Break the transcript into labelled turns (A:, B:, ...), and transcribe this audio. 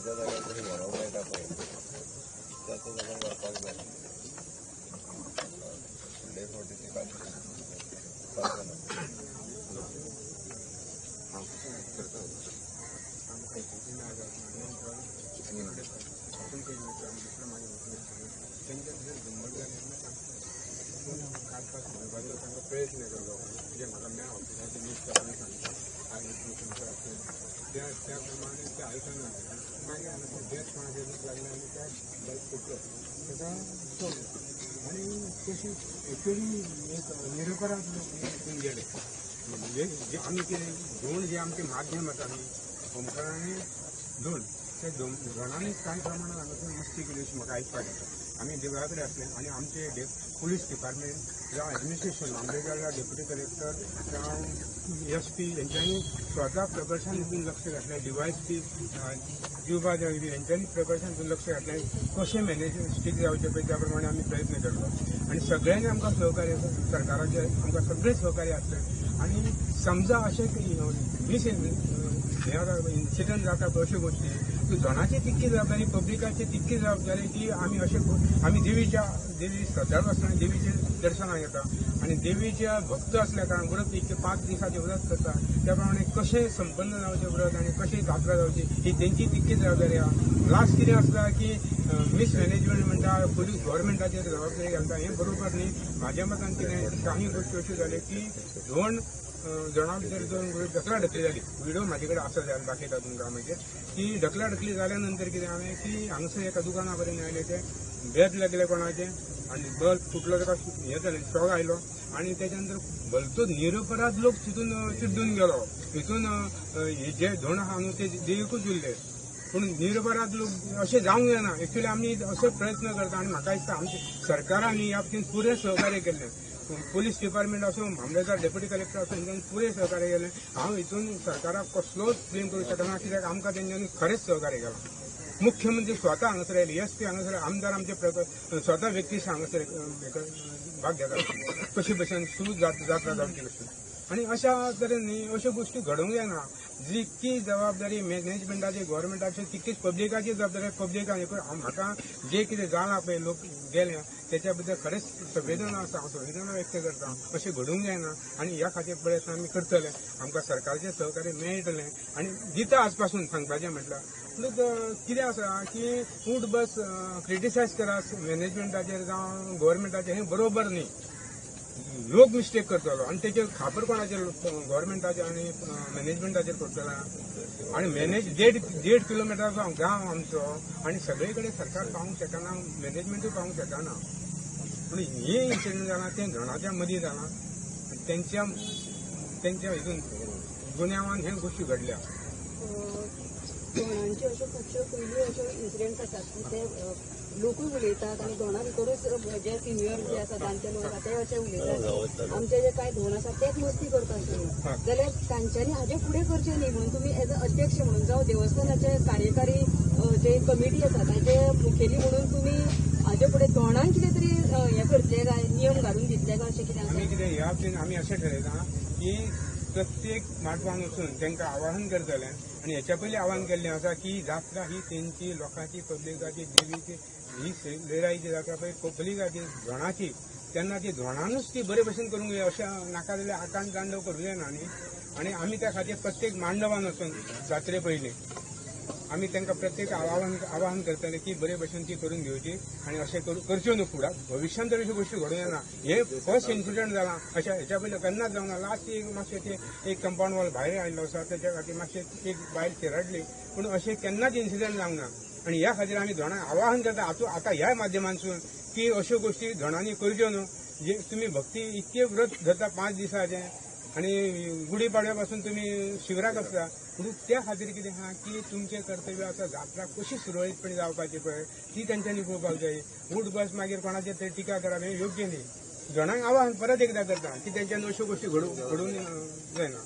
A: ज्या जाग्यार कशी व्हरोंक मेळटा पळय त्या जाग्यार व्हरपाक जाय. डेड बॉडीची काळजी
B: प्रयत्न करलो जे म्हाका मेळ्ळा ऑफिसाचे न्यूज पेपरान सांगता त्या प्रमाणे ते आयकना मागीर हांगा डेथ कोणाचे लागले आनी त्या बल्ब फुटलो ताका सोडलो आनी तशी एक्चुअली एक निरपराध लोक तितून गेले म्हणजे जे आमी कितें दोन जे आमचे माध्यम आसा न्ही ओमकार आनी दोन ते दोनांनीच कांय प्रमाणात हांगासर मस्ती केली अशी म्हाका आयकपाक येता. आमी देवळा कडेन असले आनी आमचे पुलीस डिपार्टमेंट जावं एडमिनिस्ट्रेशन आंबेडकरला डेप्युटी कलेक्टर जावं SP हेंच्यांनी स्वता प्रकर्शन हितून लक्ष घातलें. DYSP दिवबा देवी हेंच्यांनी प्रकर्शन हितून लक्ष घातलें. कशें मॅनेज स्टीक जावचें पळय त्या प्रमाणे आमी प्रयत्न केल्लो आनी सगळ्यांनी आमकां सहकार्य सरकाराचे आमकां सगळें सहकार्य आसलें. आनी समजा अशें इन्सिडंट जाता अश्यो गोश्टी दोनाची तितकी जबाबदारी पब्लिकाची तितकी जबाबदारी की आमी अशें आमी देवी श्रद्धाळू आसतना देवीचे दर्शनाक येता आनी देवीच्या भक्त असल्या कारणान व्रत इतके 5 दिसांचे व्रत करता त्या प्रमाणे कशें संपन्न जावचें व्रत आनी कशी जात्रा जावची ही तेंची तितकी जबाबदारी आहा. लास्ट कितें आसता की मिसमॅनेजमेंट म्हणटा पुलीस गव्हर्मेंटाचेर जबाबदारी घालता हें बरोबर न्ही. म्हाज्या मतान कितें काही गोश्टी अश्यो जाल्यो की 2 जाणां भितर 2 ढकलाढकली जाली. व्हिडिओ म्हाजे कडेन आसा जाल्यार दाखयता तुमकां मागीर की ढकलाढकली जाल्या नंतर कितें हांवें की हांगसर एका दुकाना पर्यंत आयले ते बेत लागले कोणाचे आनी बल्ब फुटलो ताका हें जालें शॉक आयलो आनी तेच्या नंतर भलतो निरपराध लोक तितून चिड्डून गेलो. हितून जे धोण आहा न्हू ते देवीकूच उरले पूण निरपराध लोक अशें जावंक जायना. एक्चुअली आमी असो प्रयत्न करता आनी म्हाका दिसता आमच्या सरकारान ह्या बाबतींत पुरें सहकार्य केल्लें. पुलीस डिपार्टमेंट असो मामलेदार डेप्युटी कलेक्टर असो हेंच्यांनी पुरें सहकार्य केलें. हांव हितून सरकाराक कसलोच ब्लेम करूं शकना कित्याक आमकां तेंच्यांनी खरेंच सहकार्य केलां. मुख्यमंत्री स्वता हांगासर आयले SP हांगासर आमदार आमचे स्वता व्यक्तीश हांगासर भाग घेतात कशे भशेन सुरू जात्रा जावची कशी आनी अशा तरेन न्ही अश्यो गोश्टी घडोवंक जायना. जितकी जबाबदारी मॅनेजमेंटाची गव्हर्मेंटाची तितकीच पब्लिकाची जबाबदारी पब्लिकान म्हाका जे कितें जालां पळय लोक गेले त्याच्या बद्दल खरेंच संवेदना आसा हांव संवेदना व्यक्त करता. अशें घडोवंक जायना आनी ह्या खातीर प्रयत्न आमी करतले. आमकां सरकारचें सहकार्य मेळटलें आनी दिता आज पासून सांगपाचें म्हटल्यार पूण कितें आसा की फूड बस क्रिटिसायज करात मॅनेजमेंटाचेर जावं गव्हर्मेंटाचेर हें बरोबर न्ही. लोक मिस्टेक करतलो आनी तेचेर खापर कोणाचेर गव्हर्मेंटाचेर आनी मॅनेजमेंटाचेर करतलो आनी 1.5 किलोमिटराचो गांव आमचो आनी सगळे कडेन सरकार पावूंक शकना मॅनेजमेंटूय पावूंक शकना. पूण हे इन्सिडंट जालां तें घराच्या मदीं जालां तेंच्या हितून गुन्यांवान हे गोश्टी घडल्या.
C: धोणांचे अश्यो खुबश्यो पयलीं अश्यो इन्सिडेंट्स आसात की ते लोकूय उलयतात आनी धोणा भितरूच जे सिनियर जे आसा जाणटे लोक आसा ते अशें उलयतात आमचे जे कांय धोण आसा तेच मस्ती करतात म्हणून जाल्यार तांच्यांनी हाजे फुडें करचें न्ही म्हणून तुमी एज अ अध्यक्ष म्हणून जावं देवस्थानाचे कार्यकारी जे कमिटी आसा ताचे मुखेली म्हणून तुमी हाजे फुडें धोणांक कितें तरी हें करतले काय नियम घालून दितले काय अशें कितें आसा?
B: आमी कितें ह्या बाबतींत आमी अशें थारायता की प्रत्येक माटवान वचून तांकां आवाहन करतलें आनी हेच्या पयलीं आवाहन केल्लें आसा की जात्रा ही तेंची लोकांची पब्लिकाची देवीची ही लढाईची जात्रा पळय पब्लिकाची धोणाची तेन्ना ती धोणानूच ती बरे भशेन करूंक जाय. अशें नाका जाल्यार आकांत तांडव करूं जायना न्ही. आनी आमी त्या खातीर प्रत्येक मांडवान वचून जात्रे पयलीं आमी तांकां प्रत्येक आवाहन करतले की बरे भशेन ती करून घेवची आनी अशें करच्यो न्हू फुडार भविश्यांत तर अश्यो गोश्टी घडूं येना. हे फर्स्ट इन्सिडंट जालां अशें हेच्या पयलीं केन्नाच जावंक ना. लास्ट एक मातशें ते एक कंपाऊंड वॉल भायर आयिल्लो आसा तेच्या खातीर मातशें एक बायल चिरडली पूण अशें केन्नाच इन्सिडंट जावंक ना. आनी ह्या खातीर आमी धोणाक आवाहन करता आतां ह्या माध्यमांतसून की अश्यो गोश्टी धोणांनी करच्यो न्हू. जे तुमी भक्ती इतके व्रत धरता 5 दिसांचे आनी गुडी पाडव्या पासून तुमी शिवराक आसता पूण त्या खातीर कितें आहा की तुमचें कर्तव्य आसा जात्रा कशी सुरळीतपणे जावपाची पळय ती तेंच्यांनी पळोवपाक जाय. उठ बस मागीर कोणाचेर तरी टिका करप हें योग्य न्ही. धोणाक आवाहन परत एकदां करता की तेंच्यांनी अश्यो गोश्टी घडूंक जायना.